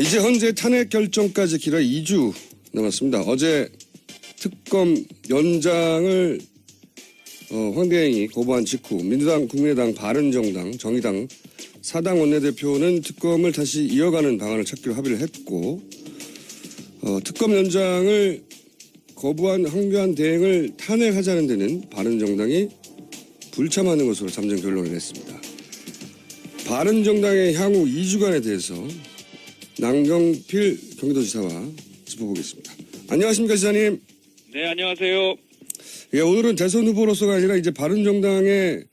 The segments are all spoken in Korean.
이제 현재 탄핵 결정까지 길어 2주 남았습니다. 어제 특검 연장을 황대행이 거부한 직후 민주당, 국민의당, 바른정당, 정의당 4당 원내대표는 특검을 다시 이어가는 방안을 찾기로 합의를 했고 특검 연장을 거부한 황교안 대행을 탄핵하자는 데는 바른정당이 불참하는 것으로 잠정 결론을 냈습니다. 바른정당의 향후 2주간에 대해서 남경필 경기도지사와 짚어보겠습니다. 안녕하십니까, 지사님. 네, 안녕하세요. 예, 오늘은 대선 후보로서가 아니라 이제 바른정당의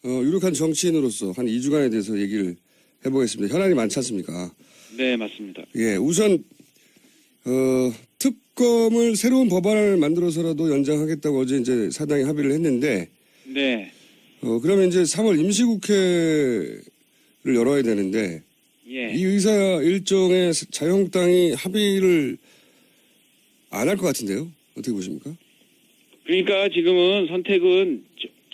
유력한 정치인으로서 한 2주간에 대해서 얘기를 해보겠습니다. 현안이 많지 않습니까? 네, 맞습니다. 예, 우선 특검을 새로운 법안을 만들어서라도 연장하겠다고 어제 이제 사당이 합의를 했는데, 네. 그러면 이제 3월 임시국회를 열어야 되는데, 예. 이 의사 일정에 자유한국당이 합의를 안 할 것 같은데요? 어떻게 보십니까? 그러니까 지금은 선택은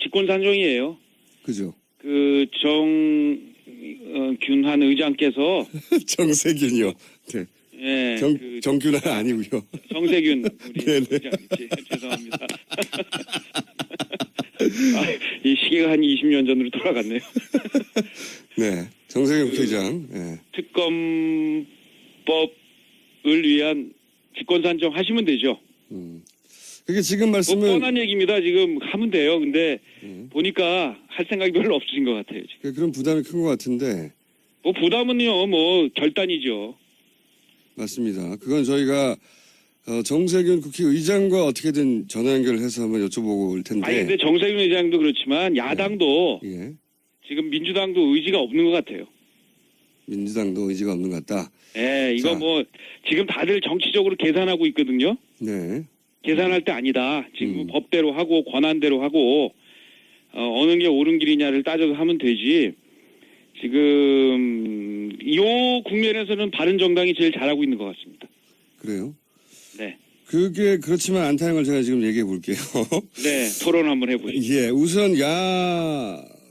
직권상정이에요. 그죠? 그 정균환 의장께서 정세균이요. 네. 예, 정균환 아니고요. 정세균 우리 네네. 의장 죄송합니다. 이 시계가 한 20년 전으로 돌아갔네요. 네, 정세균 국회의장. 네. 특검법을 위한 직권상정 하시면 되죠. 그게 지금 말씀은 뻔한 얘기입니다. 지금 하면 돼요. 근데 보니까 할 생각이 별로 없으신 것 같아요. 지금. 그런 부담이 큰 것 같은데. 뭐 부담은요, 뭐 결단이죠. 맞습니다. 그건 저희가 정세균 국회의장과 어떻게든 전화 연결해서 한번 여쭤보고 올 텐데. 아니 근데 정세균 의장도 그렇지만 야당도 예. 지금 민주당도 의지가 없는 것 같아요. 민주당도 의지가 없는 것 같다. 예, 이거 자. 뭐 지금 다들 정치적으로 계산하고 있거든요. 네. 계산할 때 아니다. 지금 법대로 하고 권한대로 하고 어느 게 옳은 길이냐를 따져서 하면 되지. 지금 이 국면에서는 바른정당이 제일 잘하고 있는 것 같습니다. 그래요? 네. 그게 그렇지만 않다는 걸 제가 지금 얘기해 볼게요. 네, 토론 한번 해보시죠. 예, 우선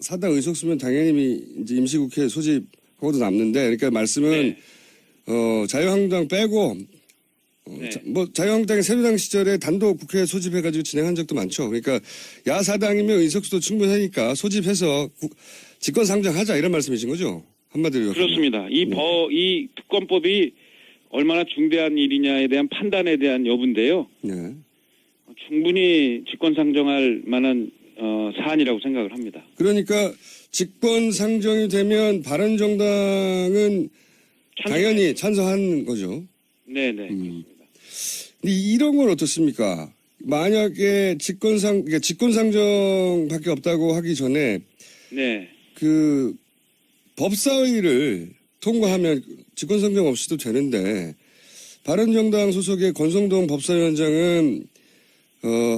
사당 의석수면 당연히 이제 임시국회 소집하고도 남는데, 그러니까 말씀은 네. 자유한국당 빼고 네. 자유한국당이 새누리당 시절에 단독 국회 소집해가지고 진행한 적도 많죠. 그러니까 야사당이면 의석수도 충분하니까 소집해서 직권상정하자 이런 말씀이신 거죠? 한마디로. 그렇습니다. 이 특검법이 얼마나 중대한 일이냐에 대한 판단에 대한 여부인데요. 네. 충분히 직권상정할 만한 사안이라고 생각을 합니다. 그러니까 직권상정이 되면 바른정당은 당연히 찬성한 거죠. 네네. 그렇습니다. 근데 이런 건 어떻습니까? 만약에 직권상정밖에 없다고 하기 전에 네. 그 법사위를 통과하면 직권상정 없이도 되는데 바른정당 소속의 권성동 법사위원장은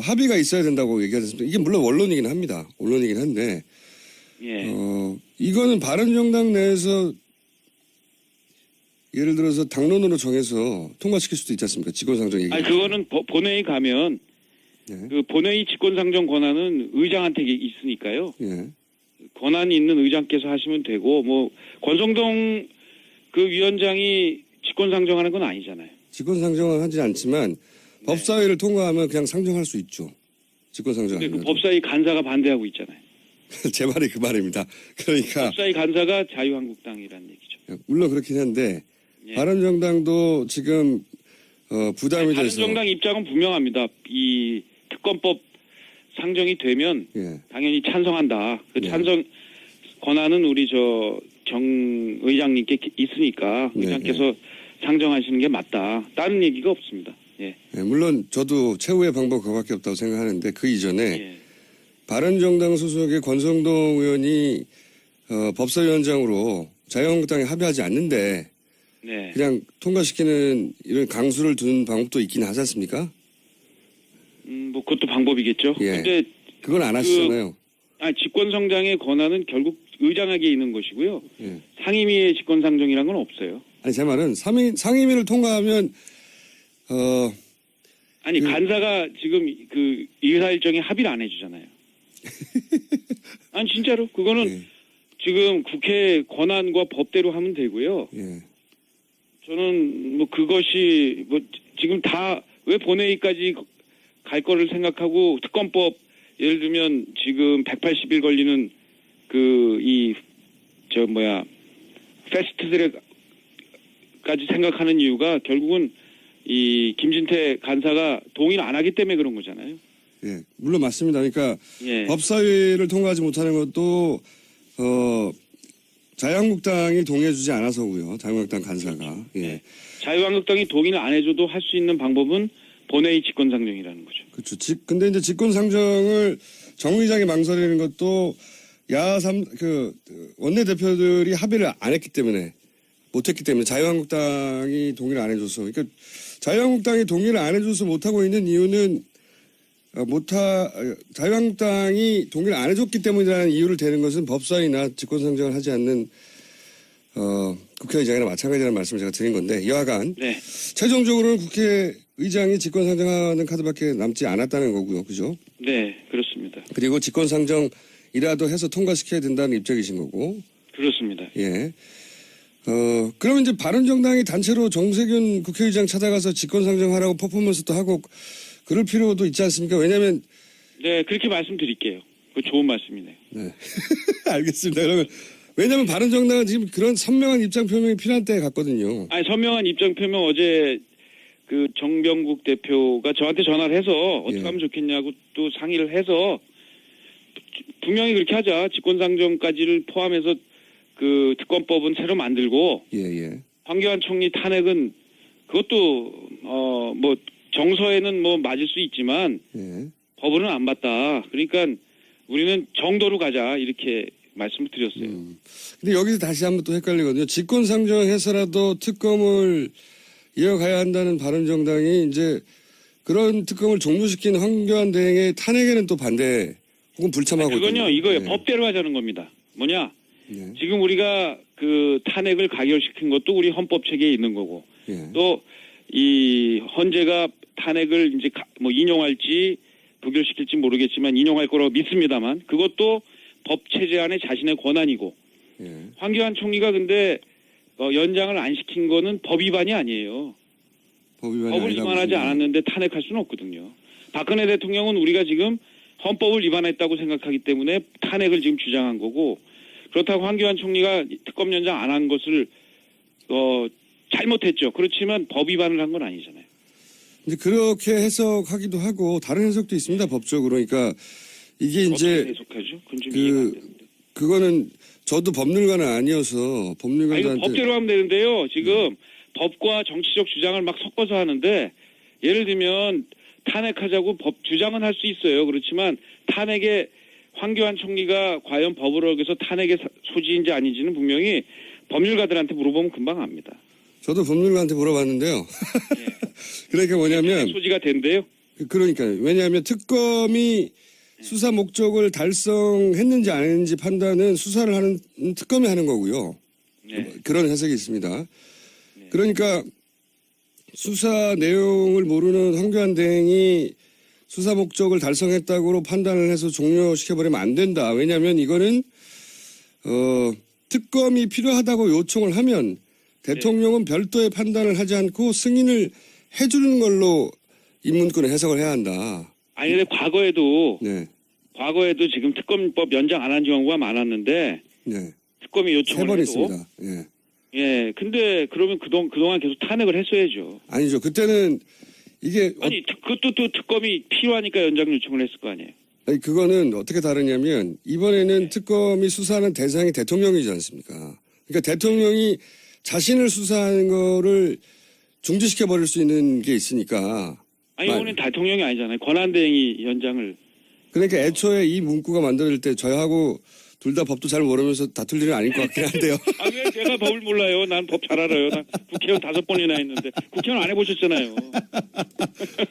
합의가 있어야 된다고 얘기하지 않습니까? 이게 물론 원론이긴 합니다. 원론이긴 한데 예. 이거는 바른정당 내에서 예를 들어서 당론으로 정해서 통과시킬 수도 있지 않습니까? 직권상정 얘기. 아니 그거는 본회의 가면 네. 그 본회의 직권상정 권한은 의장한테 있으니까요. 예. 권한이 있는 의장께서 하시면 되고 뭐 권성동 그 위원장이 직권상정하는 건 아니잖아요. 직권상정은 하지 않지만 법사위를 통과하면 그냥 상정할 수 있죠. 직권상정. 근데 그 법사위 간사가 반대하고 있잖아요. 제 말이 그 말입니다. 그러니까 법사위 간사가 자유한국당이라는 얘기죠. 물론 그렇긴 한데 예. 바른정당도 지금 부담이 돼서. 바른정당 입장은 분명합니다. 이 특검법 상정이 되면 예. 당연히 찬성한다. 그 네. 찬성 권한은 우리 정 의장님께 있으니까 네, 의장께서 상정하시는 게 맞다. 다른 얘기가 없습니다. 예. 예, 물론 저도 최후의 방법 그거밖에 없다고 생각하는데 그 이전에 예. 바른정당 소속의 권성동 의원이 법사위원장으로 자유한국당에 합의하지 않는데 네. 그냥 통과시키는 이런 강수를 두는 방법도 있긴 하지 않습니까? 뭐 그것도 방법이겠죠. 예. 근데 그건 안 하시잖아요. 직권상정의 권한은 결국 의장에게 있는 것이고요. 예. 상임위의 직권상정이란 건 없어요. 아니 제 말은 상임위를 통과하면 아니 간사가 지금 그 의사 일정에 합의를 안 해주잖아요. 아니 진짜로 그거는 예. 지금 국회 권한과 법대로 하면 되고요. 예. 저는 뭐 그것이 뭐 지금 다 왜 본회의까지 갈 거를 생각하고 특검법 예를 들면 지금 180일 걸리는 패스트트랙까지 생각하는 이유가 결국은 이 김진태 간사가 동의를 안 하기 때문에 그런 거잖아요. 예, 물론 맞습니다. 그러니까 예. 법사위를 통과하지 못하는 것도 자유한국당이 동의해주지 않아서고요. 자유한국당 간사가. 예. 자유한국당이 동의를 안 해줘도 할 수 있는 방법은 본회의 직권상정이라는 거죠. 그렇죠. 근데 이제 직권상정을 정 의장이 망설이는 것도 원내대표들이 합의를 안 했기 때문에 못했기 때문에 자유한국당이 동의를 안 해줘서 그러니까 자유한국당이 동의를 안 해줘서 못하고 있는 이유는 자유한국당이 동의를 안 해줬기 때문이라는 이유를 대는 것은 법사위나 직권상정을 하지 않는 국회의장이나 마찬가지라는 말씀을 제가 드린 건데 여하간 네. 최종적으로는 국회의장이 직권상정하는 카드밖에 남지 않았다는 거고요. 그죠? 네, 그렇습니다. 그리고 직권상정이라도 해서 통과시켜야 된다는 입장이신 거고. 그렇습니다. 예. 그러면 이제 바른정당이 단체로 정세균 국회의장 찾아가서 직권상정하라고 퍼포먼스도 하고 그럴 필요도 있지 않습니까? 왜냐하면 네, 그렇게 말씀드릴게요. 그 좋은 말씀이네요. 네. 알겠습니다. 그러면 왜냐하면 바른정당은 지금 그런 선명한 입장 표명이 필요한 때에 갔거든요. 아니 선명한 입장 표명 어제 그 정병국 대표가 저한테 전화를 해서 어떻게 하면 좋겠냐고 또 상의를 해서 분명히 그렇게 하자. 직권상정까지를 포함해서 그 특검법은 새로 만들고 예. 황교안 총리 탄핵은 그것도 뭐 정서에는 뭐 맞을 수 있지만 예. 법으로는 안 맞다. 그러니까 우리는 정도로 가자 이렇게 말씀을 드렸어요. 근데 여기서 다시 한번 또 헷갈리거든요. 직권상정해서라도 특검을 이어가야 한다는 바른정당이 이제 그런 특검을 종료시킨 황교안 대행의 탄핵에는 또 반대 혹은 불참하고 그건요. 있거든요. 이거예요. 네. 법대로 하자는 겁니다. 뭐냐? 네. 지금 우리가 그 탄핵을 가결시킨 것도 우리 헌법 체계에 있는 거고 예. 또 이 헌재가 탄핵을 이제 뭐 인용할지 부결시킬지 모르겠지만 인용할 거라고 믿습니다만 그것도 법 체제 안에 자신의 권한이고 예. 황교안 총리가 근데 연장을 안 시킨 거는 법 위반이 아니에요. 법을 위반하지 않았는데 탄핵할 수는 없거든요. 박근혜 대통령은 우리가 지금 헌법을 위반했다고 생각하기 때문에 탄핵을 지금 주장한 거고 그렇다고 황교안 총리가 특검 연장 안 한 것을 잘못했죠. 그렇지만 법 위반을 한 건 아니잖아요. 이제 그렇게 해석하기도 하고 다른 해석도 있습니다. 법적으로. 그러니까 이게 이제 어떻게 해석하죠? 그건 좀 이해가 안 되는데. 그거는 저도 법률가는 아니어서 이거 법률가한테 법대로 하면 되는데요. 지금 법과 정치적 주장을 막 섞어서 하는데 예를 들면 탄핵하자고 법 주장은 할 수 있어요. 그렇지만 탄핵에 황교안 총리가 과연 법을 어겨서 탄핵의 소지인지 아닌지는 분명히 법률가들한테 물어보면 금방 압니다. 저도 법률가한테 물어봤는데요. 예. 그러니까 뭐냐면 소지가 된대요. 그러니까요. 왜냐하면 특검이 수사 목적을 달성했는지 안 했는지 판단은 수사를 하는 특검이 하는 거고요. 네. 그런 해석이 있습니다. 그러니까 수사 내용을 모르는 황교안 대행이 수사 목적을 달성했다고 판단을 해서 종료시켜버리면 안 된다. 왜냐하면 이거는 특검이 필요하다고 요청을 하면 대통령은 별도의 판단을 하지 않고 승인을 해주는 걸로 인문권을 해석을 해야 한다. 아니 근데 과거에도 네. 지금 특검법 연장 안 한 경우가 많았는데 네. 특검이 3번 요청을 해도 있습니다. 예. 예. 근데 그러면 그동안 계속 탄핵을 했어야죠. 아니죠. 그때는 이게 아니 그것도 또 특검이 필요하니까 연장 요청을 했을 거 아니에요. 아니 그거는 어떻게 다르냐면 이번에는 특검이 수사하는 대상이 대통령이지 않습니까? 그러니까 대통령이 자신을 수사하는 거를 중지시켜 버릴 수 있는 게 있으니까. 아니 이번엔 대통령이 아니잖아요. 권한대행이 연장을. 그러니까 애초에 이 문구가 만들어질 때 저희하고 둘 다 법도 잘 모르면서 다툴 일은 아닐 것 같긴 한데요. 아 왜 제가 법을 몰라요? 난 법 잘 알아요. 난 국회의원 5번이나 했는데 국회의원 안 해보셨잖아요.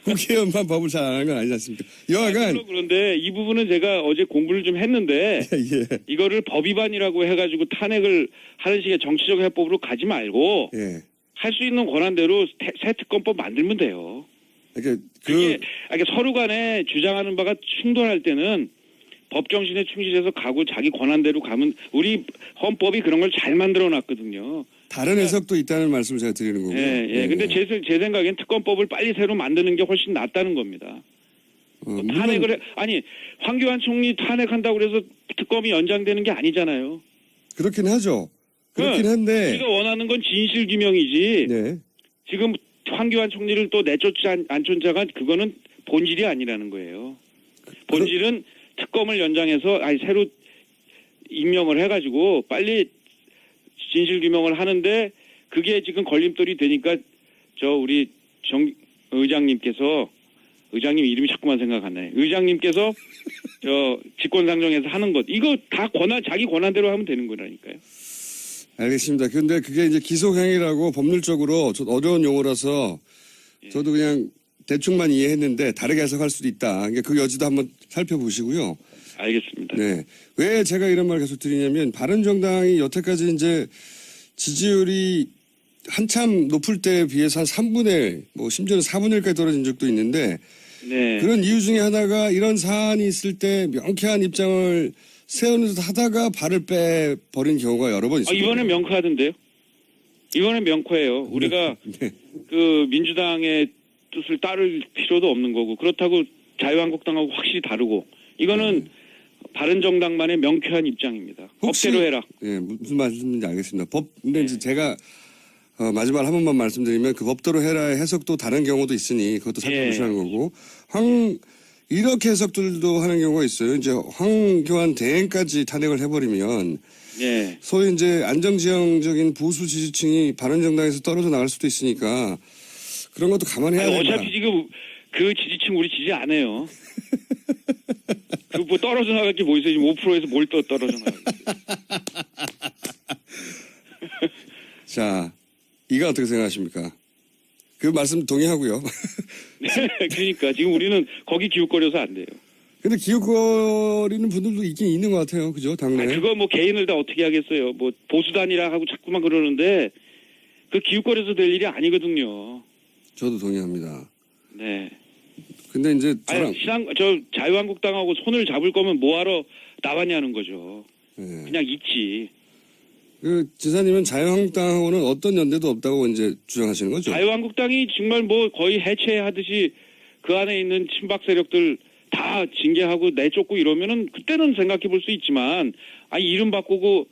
국회의원만 법을 잘 안 하는 건 아니지 않습니까? 여하간. 물론 그런데 이 부분은 제가 어제 공부를 좀 했는데 예. 이거를 법 위반이라고 해가지고 탄핵을 하는 식의 정치적 해법으로 가지 말고 예. 할 수 있는 권한대로 새 특검법 만들면 돼요. 그러니까 그게 서로 간에 주장하는 바가 충돌할 때는 법 정신에 충실해서 가고 자기 권한대로 가면 우리 헌법이 그런 걸 잘 만들어 놨거든요. 다른 해석도 있다는 말씀을 제가 드리는 거고요. 예, 예. 근데 제 생각엔 특검법을 빨리 새로 만드는 게 훨씬 낫다는 겁니다. 탄핵을 해, 아니 황교안 총리 탄핵한다고 그래서 특검이 연장되는 게 아니잖아요. 그렇긴 하죠. 그렇긴 한데 우리가 원하는 건 진실 규명이지. 네. 지금 황교안 총리를 또 내쫓지 않자가 그거는 본질이 아니라는 거예요. 본질은 특검을 연장해서 새로 임명을 해가지고 빨리 진실 규명을 하는데 그게 지금 걸림돌이 되니까 우리 의장님 이름이 자꾸만 생각 안 나요. 의장님께서 직권상정해서 하는 것 이거 다 자기 권한대로 하면 되는 거라니까요. 알겠습니다. 그런데 그게 이제 기소행위라고 법률적으로 좀 어려운 용어라서 저도 그냥 대충만 이해했는데 다르게 해석할 수도 있다. 그러니까 그 여지도 한번 살펴보시고요. 알겠습니다. 네. 왜 제가 이런 말 계속 드리냐면 바른정당이 여태까지 이제 지지율이 한참 높을 때에 비해서 한 3분의 1, 심지어는 4분의 1까지 떨어진 적도 있는데 네. 그런 이유 중에 하나가 이런 사안이 있을 때 명쾌한 입장을 세우는 듯 하다가 발을 빼버린 경우가 여러 번 있습니다. 이번엔 명쾌하던데요? 이번엔 명쾌해요. 우리가 네. 그 민주당의 뜻을 따를 필요도 없는 거고 그렇다고 자유한국당하고 확실히 다르고 이거는 바른정당만의 명쾌한 입장입니다. 법대로 해라. 예, 무슨 말씀인지 알겠습니다. 근데 이제 제가 마지막으로 한 번만 말씀드리면 그 법대로 해라의 해석도 다른 경우도 있으니 그것도 살펴보시는 거고 이렇게 해석들도 하는 경우가 있어요. 이제 황교안 대행까지 탄핵을 해버리면 소위 이제 안정지형적인 보수 지지층이 바른정당에서 떨어져 나갈 수도 있으니까 그런 것도 감안해야 된다. 어차피 지금 그 지지층 우리 지지 안 해요. 그 뭐 떨어져 나갈 게 뭐 있어요? 지금 5%에서 뭘 떨어져 나갈 자, 이거 어떻게 생각하십니까? 그 말씀 동의하고요. 네, 그러니까 지금 우리는 거기 기웃거려서 안 돼요. 근데 기웃거리는 분들도 있긴 있는 것 같아요. 그죠? 당내. 그거 뭐 개인을 다 어떻게 하겠어요. 뭐 보수단이라 하고 자꾸만 그러는데 그 기웃거려서 될 일이 아니거든요. 저도 동의합니다. 네. 근데 이제 자유한국당하고 손을 잡을 거면 뭐하러 나왔냐는 거죠. 네. 그냥 있지. 그 지사님은 자유한국당하고는 어떤 연대도 없다고 이제 주장하시는 거죠? 자유한국당이 정말 뭐 거의 해체하듯이 그 안에 있는 친박 세력들 다 징계하고 내쫓고 이러면은 그때는 생각해 볼 수 있지만 이름 바꾸고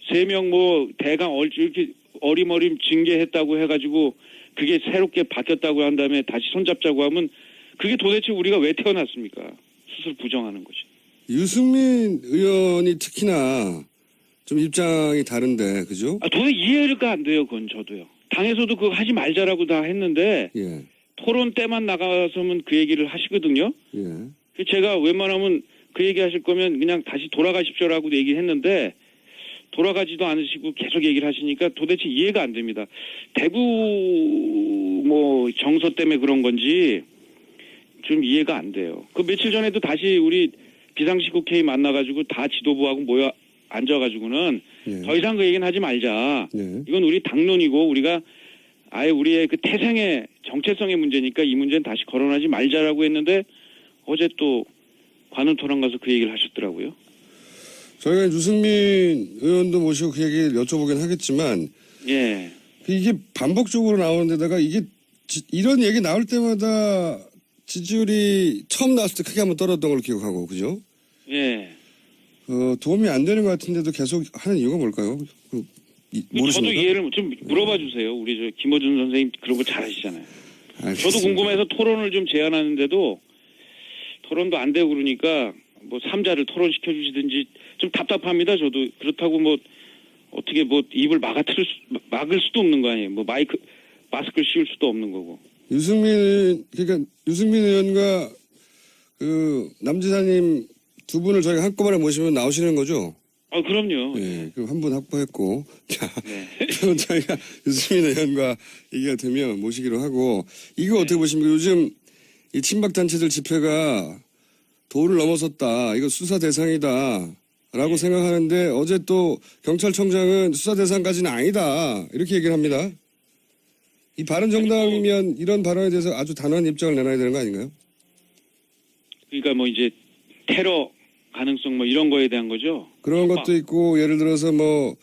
3명 뭐 대강 이렇게 어림어림 징계했다고 해가지고 그게 새롭게 바뀌었다고 한 다음에 다시 손잡자고 하면 그게 도대체 우리가 왜 태어났습니까? 스스로 부정하는 거지. 유승민 의원이 특히나 좀 입장이 다른데, 그죠? 도대체 이해가 안 돼요, 그건 저도요. 당에서도 그거 하지 말자라고 다 했는데, 토론 때만 나가서면 그 얘기를 하시거든요. 제가 웬만하면 그 얘기 하실 거면 그냥 다시 돌아가십시오라고 얘기했는데, 돌아가지도 않으시고 계속 얘기를 하시니까 도대체 이해가 안 됩니다. 대구 뭐 정서 때문에 그런 건지 좀 이해가 안 돼요. 그 며칠 전에도 다시 우리 비상식 국회의 만나가지고 다 지도부하고 모여 앉아가지고는 더 이상 그 얘기는 하지 말자. 이건 우리 당론이고 우리가 아예 우리의 그 태생의 정체성의 문제니까 이 문제는 다시 거론하지 말자라고 했는데 어제 또 관훈 토론 가서 그 얘기를 하셨더라고요. 저희가 유승민 의원도 모시고 그 얘기를 여쭤보긴 하겠지만 이게 반복적으로 나오는 데다가 이게 이런 얘기 나올 때마다 지지율이 처음 나왔을 때 크게 한번 떨어졌던 걸로 기억하고 그죠? 도움이 안 되는 것 같은데도 계속 하는 이유가 뭘까요? 모르십니까? 저도 이해를 좀 물어봐 주세요. 우리 저 김어준 선생님 그런 거 잘하시잖아요. 알겠습니다. 저도 궁금해서 토론을 좀 제안하는데도 토론도 안 되고 그러니까 뭐 3자를 토론시켜 주시든지 좀 답답합니다. 저도 그렇다고 뭐 어떻게 뭐 입을 막을 수도 없는 거 아니에요. 뭐 마스크를 씌울 수도 없는 거고. 유승민 의원과 그 남지사님 두 분을 저희가 한꺼번에 모시면 나오시는 거죠? 그럼요. 네, 그럼 한 분 확보했고. 자, 그럼 저희가 유승민 의원과 얘기가 되면 모시기로 하고, 이거 어떻게 보십니까? 요즘 이 친박단체들 집회가 도를 넘어섰다. 이거 수사 대상이다. 라고 생각하는데, 어제 또 경찰청장은 수사 대상까지는 아니다. 이렇게 얘기를 합니다. 이 바른정당이면 이런 발언에 대해서 아주 단호한 입장을 내놔야 되는 거 아닌가요? 그러니까 뭐 이제 테러 가능성 뭐 이런 거에 대한 거죠. 그런 것도 있고 예를 들어서 뭐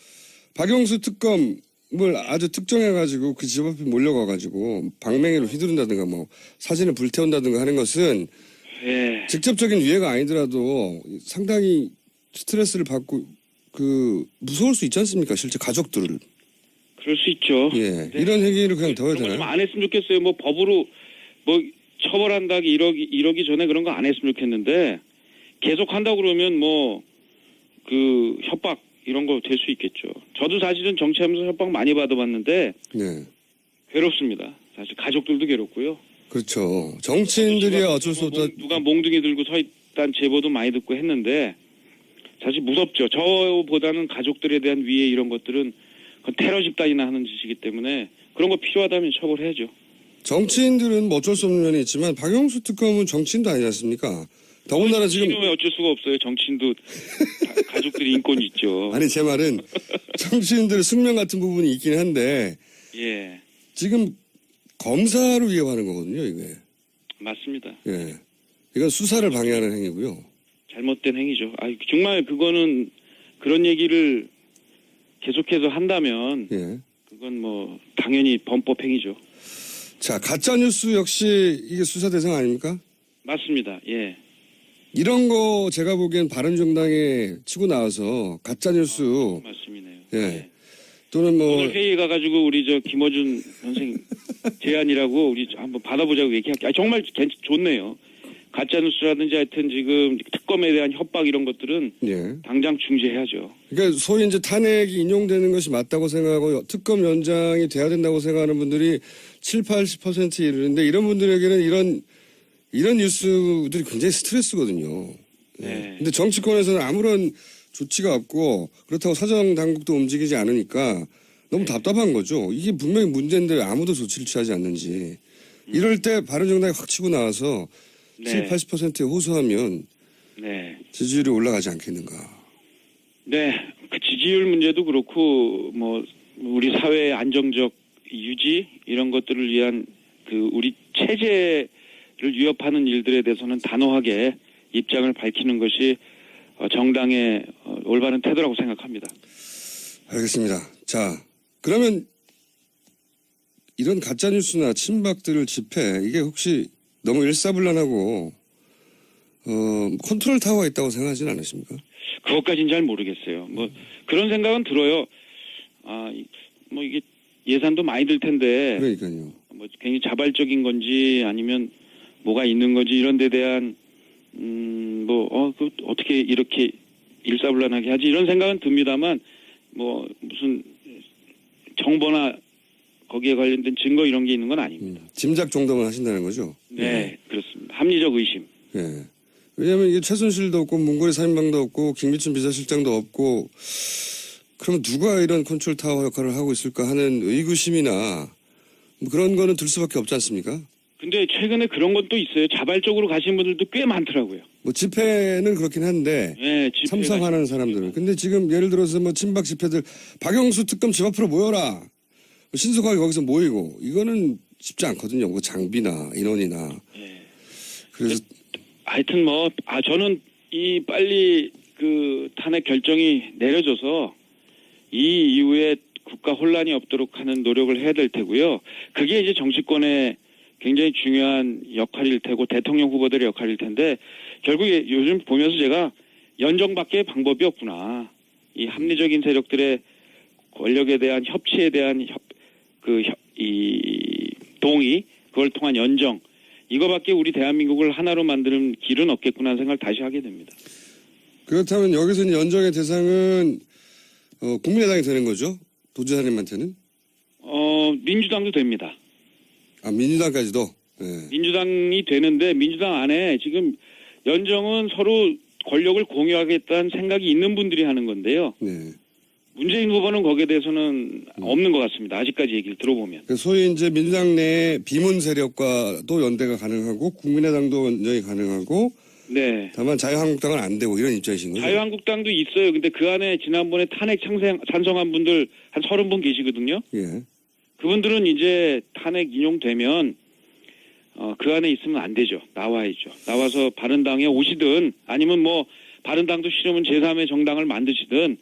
박영수 특검을 아주 특정해가지고 그 집 앞에 몰려가가지고 방맹이로 휘두른다든가 뭐 사진을 불태운다든가 하는 것은 예. 직접적인 위해가 아니더라도 상당히 스트레스를 받고 무서울 수 있지 않습니까? 실제 가족들을. 그럴 수 있죠. 예. 이런 행위를 그냥 둬야 그런 거 되나요? 좀 안 했으면 좋겠어요. 뭐 법으로 뭐 처벌한다기 이러기 전에 그런 거 안 했으면 좋겠는데 계속 한다 그러면 뭐 그 협박 이런 거 될 수 있겠죠. 저도 사실은 정치하면서 협박 많이 받아봤는데 네. 괴롭습니다. 사실 가족들도 괴롭고요. 그렇죠. 정치인들이 어쩔 수 없다. 누가 몽둥이 들고 서 있다는 제보도 많이 듣고 했는데 사실 무섭죠. 저보다는 가족들에 대한 위해 이런 것들은 테러 집단이나 하는 짓이기 때문에 그런 거 필요하다면 처벌해야죠. 정치인들은 뭐 어쩔 수 없는 면이 있지만 박영수 특검은 정치인도 아니지 않습니까? 더군다나 지금 정치인은 왜 어쩔 수가 없어요. 정치인도 가족들이 인권이 있죠. 아니 제 말은 정치인들의 숙명 같은 부분이 있긴 한데 예, 지금 검사를 위협하는 거거든요, 이게. 맞습니다. 예. 이건 수사를 방해하는 행위고요. 잘못된 행위죠. 정말 그거는 그런 얘기를 계속해서 한다면 예. 그건 뭐 당연히 범법 행위죠. 자, 가짜 뉴스 역시 이게 수사 대상 아닙니까? 맞습니다. 예. 이런 거 제가 보기엔 바른정당에 치고 나와서 가짜 뉴스 말씀이네요. 예. 또는 뭐 오늘 회의에 가가지고 우리 김어준 선생 제안이라고 우리 한번 받아보자고 얘기할게요. 정말 좋네요. 가짜뉴스라든지 하여튼 지금 특검에 대한 협박 이런 것들은 예. 당장 중지해야죠. 그러니까 소위 이제 탄핵이 인용되는 것이 맞다고 생각하고 특검 연장이 돼야 된다고 생각하는 분들이 70~80% 이르는데 이런 분들에게는 이런 뉴스들이 굉장히 스트레스거든요. 네. 근데 정치권에서는 아무런 조치가 없고 그렇다고 사정 당국도 움직이지 않으니까 너무 답답한 거죠. 이게 분명히 문제인데 왜 아무도 조치를 취하지 않는지. 이럴 때 바른정당이 확 치고 나와서 네. 70~80%에 호소하면 네. 지지율이 올라가지 않겠는가. 네. 그 지지율 문제도 그렇고 뭐 우리 사회의 안정적 유지 이런 것들을 위한 그 우리 체제를 위협하는 일들에 대해서는 단호하게 입장을 밝히는 것이 정당의 올바른 태도라고 생각합니다. 알겠습니다. 자, 그러면 이런 가짜뉴스나 친박들을 집회, 이게 혹시 너무 일사불란하고, 컨트롤 타워가 있다고 생각하지는 않으십니까? 그것까지는 잘 모르겠어요. 뭐, 그런 생각은 들어요. 뭐 이게 예산도 많이 들 텐데, 그러니까요. 뭐 괜히 자발적인 건지 아니면 뭐가 있는 건지 이런 데 대한, 그 어떻게 이렇게 일사불란하게 하지 이런 생각은 듭니다만, 뭐, 무슨 정보나 거기에 관련된 증거 이런 게 있는 건 아닙니다. 짐작 정도만 하신다는 거죠? 네, 그렇습니다. 합리적 의심. 예. 왜냐하면 이게 최순실도 없고 문고리 3인방도 없고 김미춘 비서실장도 없고 그러면 누가 이런 컨트롤 타워 역할을 하고 있을까 하는 의구심이나 뭐 그런 거는 들 수밖에 없지 않습니까? 근데 최근에 그런 것도 있어요. 자발적으로 가신 분들도 꽤 많더라고요. 뭐 집회는 그렇긴 한데 네, 참석하는 사람들은. 근데 지금 예를 들어서 뭐 친박 집회들 박영수 특검 집 앞으로 모여라. 신속하게 거기서 모이고 이거는 쉽지 않거든요. 뭐 장비나 인원이나. 네. 그래서 하여튼 저는 빨리 그 탄핵 결정이 내려져서 이 이후에 국가 혼란이 없도록 하는 노력을 해야 될 테고요. 그게 이제 정치권의 굉장히 중요한 역할일 테고 대통령 후보들의 역할일 텐데 결국에 요즘 보면서 제가 연정밖에 방법이 없구나. 이 합리적인 세력들의 권력에 대한 협치에 대한 동의, 그걸 통한 연정, 이거밖에 우리 대한민국을 하나로 만드는 길은 없겠구나 하는 생각을 다시 하게 됩니다. 그렇다면 여기서 연정의 대상은 국민의당이 되는 거죠? 도지사님한테는? 민주당도 됩니다. 민주당까지도? 네. 민주당이 되는데 민주당 안에 지금 연정은 서로 권력을 공유하겠다는 생각이 있는 분들이 하는 건데요. 네. 문재인 후보는 거기에 대해서는 없는 것 같습니다. 아직까지 얘기를 들어보면. 소위 이제 민주당 내 비문 세력과도 연대가 가능하고 국민의당도 연정이 가능하고 네. 다만 자유한국당은 안 되고 이런 입장이신 거죠? 자유한국당도 있어요. 근데 그 안에 지난번에 탄핵 찬성한 분들 한 30분 계시거든요. 예. 그분들은 이제 탄핵 인용되면 그 안에 있으면 안 되죠. 나와야죠. 나와서 바른당에 오시든 아니면 뭐 바른당도 싫으면 제3의 정당을 만드시든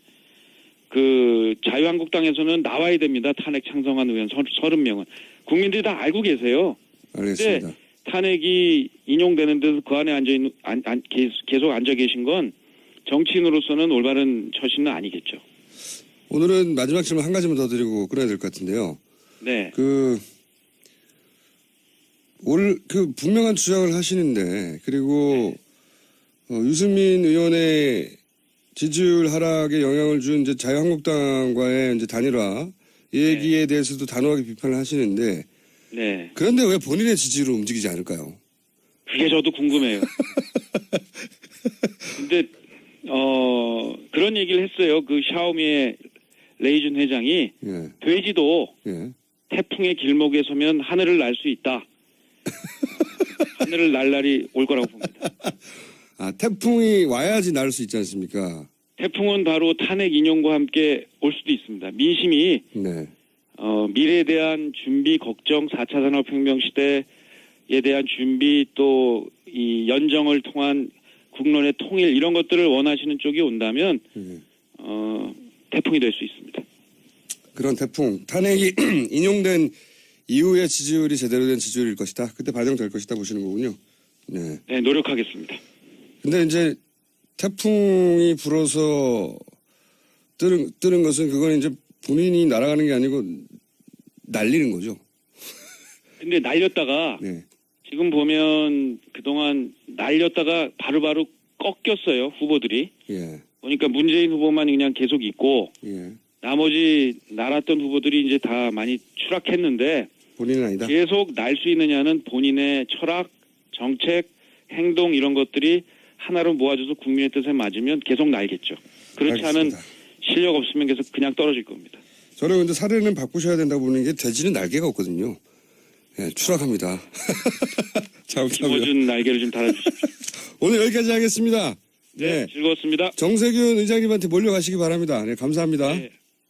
그 자유한국당에서는 나와야 됩니다. 탄핵 창성한 의원 30명은. 국민들이 다 알고 계세요. 알겠습니다. 근데 탄핵이 인용되는데도 그 안에 계속 앉아 계신 건 정치인으로서는 올바른 처신은 아니겠죠. 오늘은 마지막 질문 한 가지만 더 드리고 끊어야 될 것 같은데요. 네. 분명한 주장을 하시는데, 그리고, 유승민 의원의 지지율 하락에 영향을 준 이제 자유한국당과의 이제 단일화 얘기에 대해서도 단호하게 비판을 하시는데, 네. 그런데 왜 본인의 지지로 움직이지 않을까요? 그게 저도 궁금해요. 근데, 그런 얘기를 했어요. 그 샤오미의 레이준 회장이, 예. 돼지도 예. 태풍의 길목에 서면 하늘을 날 수 있다. 하늘을 날 날이 올 거라고 봅니다. 아, 태풍이 와야지 날 수 있지 않습니까? 태풍은 바로 탄핵 인용과 함께 올 수도 있습니다. 민심이 네. 미래에 대한 준비, 걱정, 4차 산업혁명 시대에 대한 준비, 또 이 연정을 통한 국론의 통일 이런 것들을 원하시는 쪽이 온다면 태풍이 될 수 있습니다. 그런 태풍, 탄핵이 인용된 이후에 지지율이 제대로 된 지지율일 것이다. 그때 반영될 것이다 보시는 거군요. 네. 네, 노력하겠습니다. 근데 이제 태풍이 불어서 뜨는 것은 그건 이제 본인이 날아가는 게 아니고 날리는 거죠. 근데 날렸다가 네. 지금 보면 그동안 날렸다가 바로바로 꺾였어요, 후보들이. 예. 보니까 문재인 후보만 그냥 계속 있고 예. 나머지 날았던 후보들이 이제 다 많이 추락했는데 본인은 아니다. 계속 날 수 있느냐는 본인의 철학, 정책, 행동 이런 것들이 하나로 모아져서 국민의 뜻에 맞으면 계속 날겠죠. 그렇지 않은 알겠습니다. 실력 없으면 계속 그냥 떨어질 겁니다. 저는 근데 사례는 바꾸셔야 된다고 보는 게 돼지는 날개가 없거든요. 예, 추락합니다. 잘못하면 집어준 날개를 좀 달아주십시오. 오늘 여기까지 하겠습니다. 네, 즐거웠습니다. 정세균 의장님한테 몰려가시기 바랍니다. 네, 감사합니다.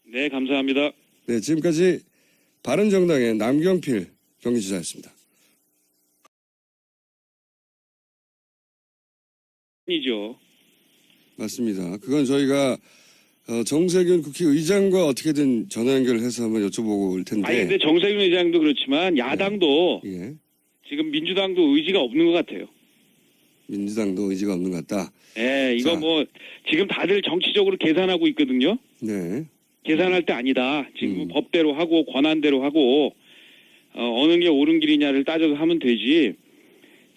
네, 감사합니다. 네, 지금까지 바른정당의 남경필 경기지사였습니다. 이죠. 맞습니다. 그건 저희가 정세균 국회의장과 어떻게든 전화 연결을 해서 한번 여쭤보고 올 텐데. 아니 근데 정세균 의장도 그렇지만 야당도 예. 지금 민주당도 의지가 없는 것 같아요. 민주당도 의지가 없는 것 같다. 네, 이거 자. 뭐 지금 다들 정치적으로 계산하고 있거든요. 네. 계산할 때 아니다. 지금 법대로 하고 권한대로 하고 어느 게 옳은 길이냐를 따져서 하면 되지.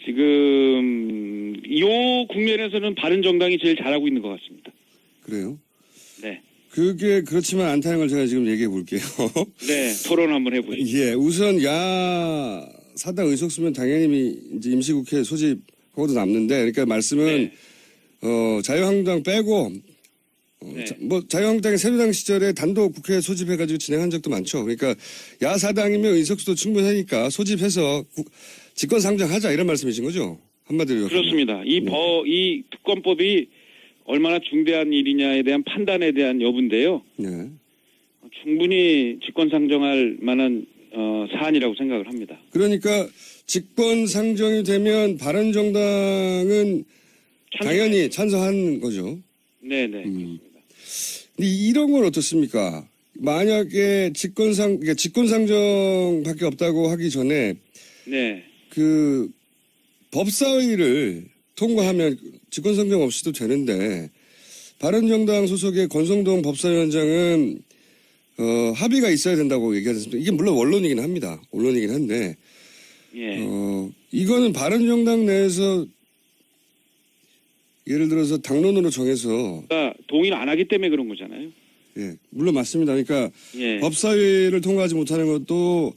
지금 이 국면에서는 바른정당이 제일 잘하고 있는 것 같습니다. 그래요? 네. 그게 그렇지만 않다는 걸 제가 지금 얘기해 볼게요. 네, 토론 한번 해보시죠. 예, 우선 야 사당 의석수면 당연히 이제 임시국회 소집하고도 남는데, 그러니까 말씀은 자유한국당 빼고 네. 자유한국당이 새누리당 시절에 단독 국회 소집해가지고 진행한 적도 많죠. 그러니까 야사당이면 의석수도 충분하니까 소집해서 직권상정하자 이런 말씀이신 거죠? 한마디로. 그렇습니다. 이 특검법이 얼마나 중대한 일이냐에 대한 판단에 대한 여부인데요. 네. 충분히 직권상정할 만한 사안이라고 생각을 합니다. 그러니까 직권상정이 되면 바른정당은 당연히 찬성한 거죠. 네네. 그렇습니다. 근데 이런 건 어떻습니까? 만약에 직권상정밖에 없다고 하기 전에 네. 그 법사위를 통과하면 직권상정 없이도 되는데, 바른정당 소속의 권성동 법사위원장은 합의가 있어야 된다고 얘기하지 않습니까? 이게 물론 원론이긴 합니다. 원론이긴 한데 예. 이거는 바른정당 내에서 예를 들어서 당론으로 정해서 그러니까 동의를 안 하기 때문에 그런 거잖아요. 예, 물론 맞습니다. 그러니까 예. 법사위를 통과하지 못하는 것도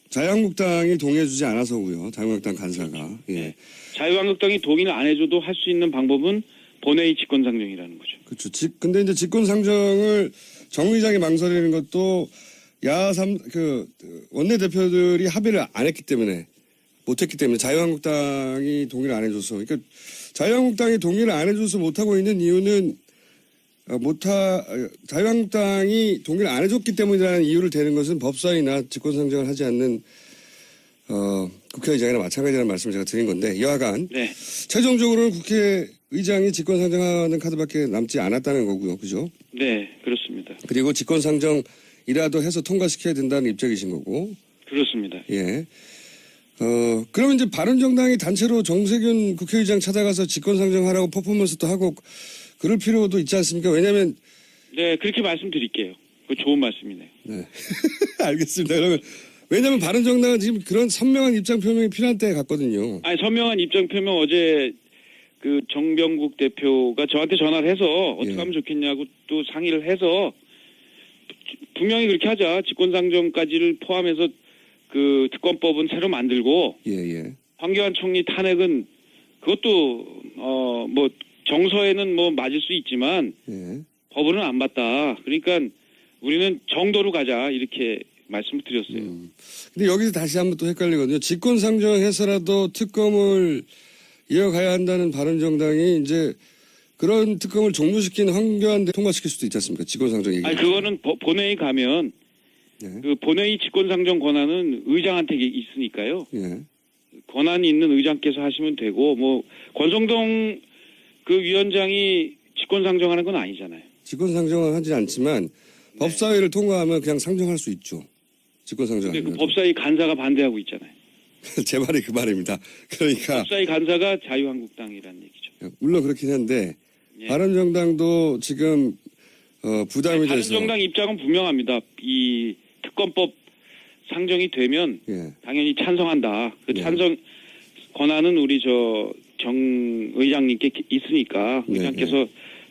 자유한국당이 동의해주지 않아서고요. 자유한국당 간사가. 예. 자유한국당이 동의를 안 해줘도 할 수 있는 방법은 본회의 직권상정이라는 거죠. 그렇죠. 근데 이제 직권상정을 정 의장이 망설이는 것도 원내대표들이 합의를 안 했기 때문에, 못했기 때문에, 자유한국당이 동의를 안 해줘서. 그러니까 자유한국당이 동의를 안 해줘서 못하고 있는 이유는 자유한국당이 동의를 안 해줬기 때문이라는 이유를 대는 것은 법사위나 직권상정을 하지 않는 국회의장이나 마찬가지라는 말씀을 제가 드린 건데, 여하간 네. 최종적으로는 의장이 직권상정하는 카드밖에 남지 않았다는 거고요. 그죠? 네, 그렇습니다. 그리고 직권상정이라도 해서 통과시켜야 된다는 입장이신 거고. 그렇습니다. 예. 그러면 이제 바른정당이 단체로 정세균 국회의장 찾아가서 직권상정하라고 퍼포먼스도 하고 그럴 필요도 있지 않습니까? 왜냐면. 네, 그렇게 말씀드릴게요. 그 좋은 말씀이네요. 네. 알겠습니다. 그러면 왜냐면 바른정당은 지금 그런 선명한 입장 표명이 필요한 때에 갔거든요. 아니, 선명한 입장 표명 어제 그 정병국 대표가 저한테 전화를 해서 어떻게 예. 하면 좋겠냐고 또 상의를 해서 분명히 그렇게 하자. 직권상정까지를 포함해서 그 특검법은 새로 만들고 예. 황교안 총리 탄핵은 그것도 뭐 정서에는 뭐 맞을 수 있지만 예. 법으로는 안 맞다. 그러니까 우리는 정도로 가자 이렇게 말씀을 드렸어요. 근데 여기서 다시 한번 또 헷갈리거든요. 직권상정해서라도 특검을 이어가야 한다는 바른정당이 이제 그런 특검을 종료시킨 황교안 통과시킬 수도 있지 않습니까? 직권상정 얘기. 아니 그거는 본회의 가면 예. 그 본회의 직권상정 권한은 의장한테 있으니까요. 예. 권한이 있는 의장께서 하시면 되고 뭐 권성동 그 위원장이 직권상정하는 건 아니잖아요. 직권상정은 하지 않지만 법사위를 통과하면 그냥 상정할 수 있죠. 직권상정 근데 그 아니면. 법사위 간사가 반대하고 있잖아요. 제 말이 그 말입니다. 그러니까 법사위 간사가 자유한국당이라는 얘기죠. 물론 그렇긴 한데 예. 바른정당도 지금 부담이 돼서. 바른정당 입장은 분명합니다. 이 특검법 상정이 되면 예. 당연히 찬성한다. 그 네. 찬성 권한은 우리 정 의장님께 있으니까 네, 의장께서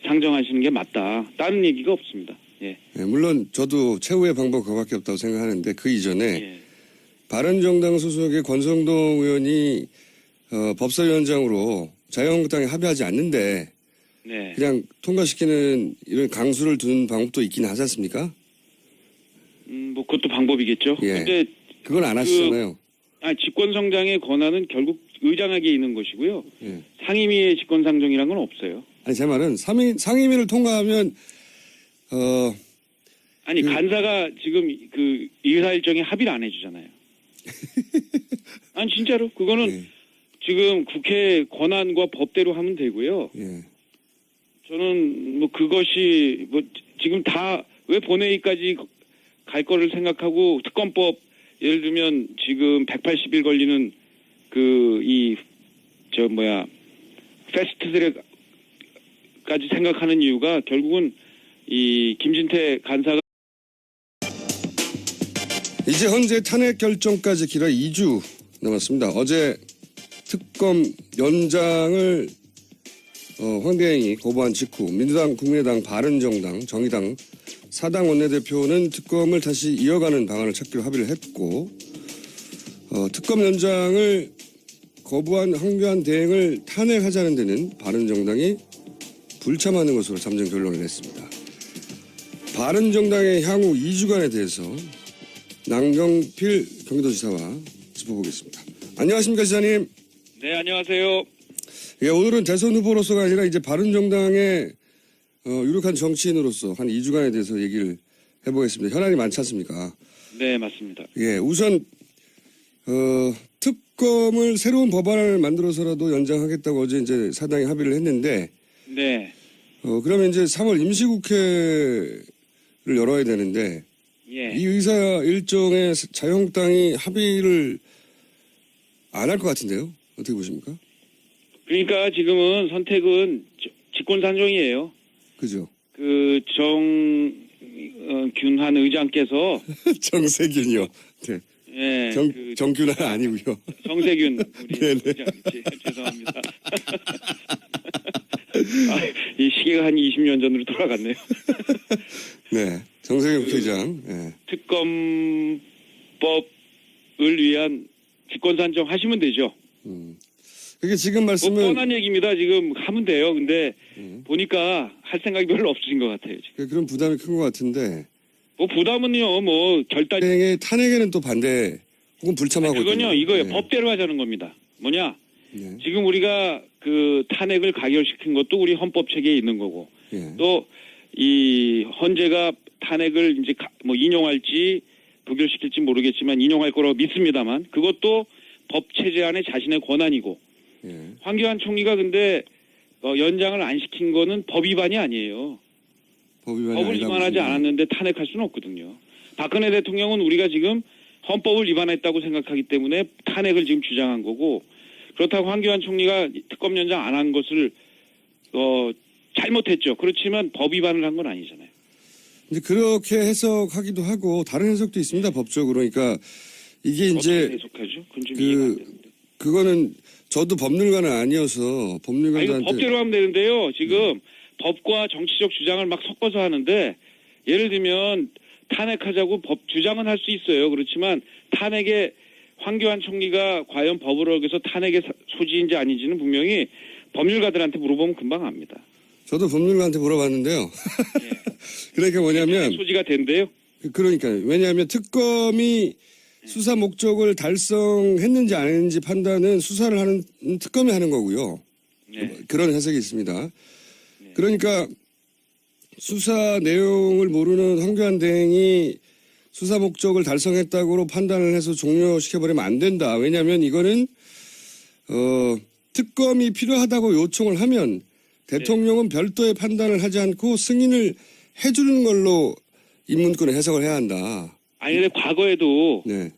상정하시는 게 맞다. 다른 얘기가 없습니다. 예. 예, 물론 저도 최후의 방법 그거밖에 없다고 생각하는데 그 이전에 예. 바른정당 소속의 권성동 의원이 법사위원장으로 자유한국당에 합의하지 않는데 네. 그냥 통과시키는 이런 강수를 두는 방법도 있긴 하지 않습니까? 뭐 그것도 방법이겠죠. 예. 근데 그건 안 하시잖아요. 직권상정의 권한은 결국 의장에게 있는 것이고요. 예. 상임위의 직권상정이란 건 없어요. 아니 제 말은 상임위를 통과하면 아니 간사가 지금 그 의사 일정에 합의를 안 해주잖아요. 아니 진짜로 그거는 예. 지금 국회 권한과 법대로 하면 되고요. 예. 저는 뭐 그것이 뭐 지금 다 왜 본회의까지 갈 거를 생각하고 특검법 예를 들면 지금 180일 걸리는 패스트트랙까지 생각하는 이유가 결국은 이 김진태 간사가 이제 현재 탄핵 결정까지 길어 2주 남았습니다. 어제 특검 연장을 황대행이 거부한 직후 민주당, 국민의당, 바른정당, 정의당 4당 원내대표는 특검을 다시 이어가는 방안을 찾기로 합의를 했고 특검 연장을 거부한 황교안 대행을 탄핵하자는 데는 바른정당이 불참하는 것으로 잠정 결론을 냈습니다. 바른정당의 향후 2주간에 대해서 남경필 경기도지사와 짚어보겠습니다. 안녕하십니까 지사님. 네 안녕하세요. 예, 오늘은 대선 후보로서가 아니라 이제 바른정당의 유력한 정치인으로서 한 2주간에 대해서 얘기를 해보겠습니다. 현안이 많지 않습니까? 네 맞습니다. 예, 우선 특검을 새로운 법안을 만들어서라도 연장하겠다고 어제 이제 사당이 합의를 했는데 네. 그러면 이제 3월 임시국회를 열어야 되는데 예. 이 의사 일정에 자유한국당이 합의를 안 할 것 같은데요? 어떻게 보십니까? 그러니까 지금은 선택은 직권상정이에요. 그죠? 그 정균환 의장께서 정세균이요. 네. 예, 정균환 아니고요. 정세균 우리 네네. 의장 죄송합니다. 이 시계가 한 20년 전으로 돌아갔네요. 네, 정세균 국회의장. 네. 특검법을 위한 직권상정 하시면 되죠. 그게 지금 말씀은 뭐 뻔한 얘기입니다. 지금 하면 돼요. 근데 보니까 할 생각이 별로 없으신 것 같아요. 지금. 그런 부담이 큰 것 같은데. 뭐 부담은요. 뭐 결단. 탄핵에는 또 반대 혹은 불참하고 그건요. 있거든요. 이거예요. 네. 법대로 하자는 겁니다. 뭐냐? 네. 지금 우리가 그 탄핵을 가결시킨 것도 우리 헌법 체계에 있는 거고 네. 또 이 헌재가 탄핵을 이제 뭐 인용할지 부결시킬지 모르겠지만 인용할 거라고 믿습니다만 그것도 법 체제 안에 자신의 권한이고 네. 황교안 총리가 근데 연장을 안 시킨 거는 법 위반이 아니에요. 법을 위반하지 않았는데 탄핵할 수는 없거든요. 박근혜 대통령은 우리가 지금 헌법을 위반했다고 생각하기 때문에 탄핵을 지금 주장한 거고, 그렇다고 황교안 총리가 특검 연장 안 한 것을 잘못했죠. 그렇지만 법 위반을 한 건 아니잖아요. 이제 그렇게 해석하기도 하고 다른 해석도 있습니다. 법적으로. 그러니까 이게 이제 어떻게 해석하죠? 그건 좀 이해가 안 되는데. 그거는 저도 법률가는 아니어서 법률가한테 법대로 하면 되는데요. 지금 법과 정치적 주장을 막 섞어서 하는데, 예를 들면 탄핵하자고 법 주장은 할 수 있어요. 그렇지만 탄핵에 황교안 총리가 과연 법을 어겨서 탄핵의 소지인지 아닌지는 분명히 법률가들한테 물어보면 금방 압니다. 저도 법률가한테 물어봤는데요. 예. 그러니까 뭐냐면 소지가 된대요. 그러니까요. 왜냐하면 특검이 수사 목적을 달성했는지 안 했는지 판단은 수사를 하는 특검이 하는 거고요. 네. 그런 해석이 있습니다. 그러니까 수사 내용을 모르는 황교안 대행이 수사 목적을 달성했다고 판단을 해서 종료시켜버리면 안 된다. 왜냐하면 이거는 특검이 필요하다고 요청을 하면 대통령은 별도의 판단을 하지 않고 승인을 해주는 걸로 인문권을 해석을 해야 한다. 아니 근데 과거에도 네.